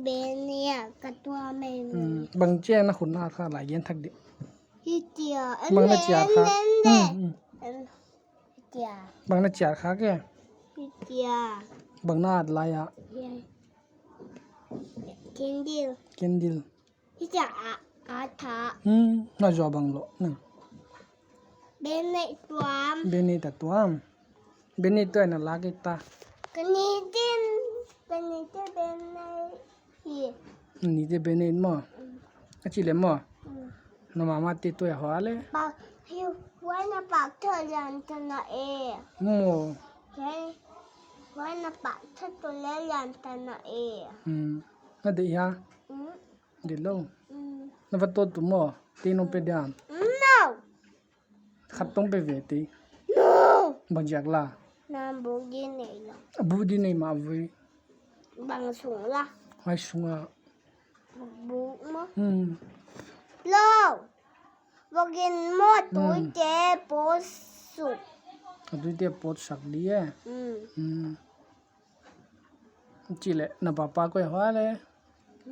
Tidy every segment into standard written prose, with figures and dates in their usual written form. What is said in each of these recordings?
เบนเนี่ยกับตัวไม่มีบางเจ้านะคุณน่าท่าหลายเย็นทักดิฮิเจียบางน่าเจียค่ะฮิเจียบางน่าเจียค่ะแกฮิเจียบางน่าลายอะกินดิลฮิเจียอาถาน่าจะบางโลนึงเบนในตัวเบนนี่แต่ตัวเบนนี่ตัวน่ะลากิตากันนี่ดินเป็นนี่จะเบนในฮีนี่จะเบนนี่มั้งอาชีพเลยมั้งน้องมามาติดตัวหัวเลยปากหิวไว้ในปากเธอยันตนาเอมั้งเฮ้ยไว้ในปากเธอตัวเล็กยันตนาเอนั่นเดียเดี๋ยวลงนั่นว่าตัวตัวมั้งตีนงไปเดียม no ขัดต้องไปเวที no บางจากล่ะน้ำบุกินนี่ละบูดีนี่มาเว้ยบางสูงละไอ้สูงอ่ะบุกมั้งโลบุกินหมดตัวเจ็บปวดสุดตัวเจ็บปวดสักดีอ่ะจีเล่น่ะป้าป้าก็หัวเลย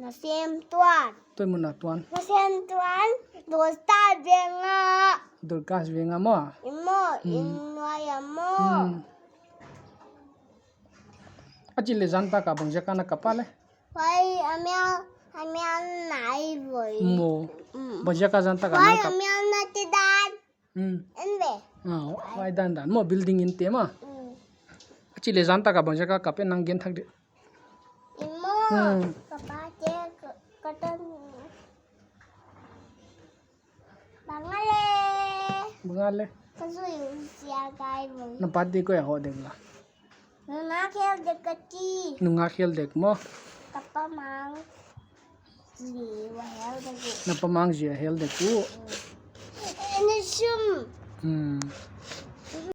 น่ะเสียมตัวมันน่ะตัวน่ะเสียมตัวดูสตาร์เวงอ่ะดูกัสเวงอ่ะมั้งอินวายมั้งอาจีเล่จันตากาบังจากนักkapalเลยไว้อเมียไหนไว้โม่บังจากจันตากาไว้อเมียนัดที่ด้านอันเว้ไว้ด้านโม่ building อินเต็มอ่ะอาจีเล่จันตากาบังจากkapalนั่งเงินทักดิอิโม่กับป้าเจ๊ก็ต้องบังอะไรก็สู้อยู่เสียใจมึงน้ำปัดดีก็อย่าหัวเด็กละนุ่งอาเขียวเด็กกะจีนุ่งอาเขียวเด็กมั้งกับป้ามังจีว่าเฮลเด็กน้ำปมังจีเฮลเด็กกูนี่ชุ่ม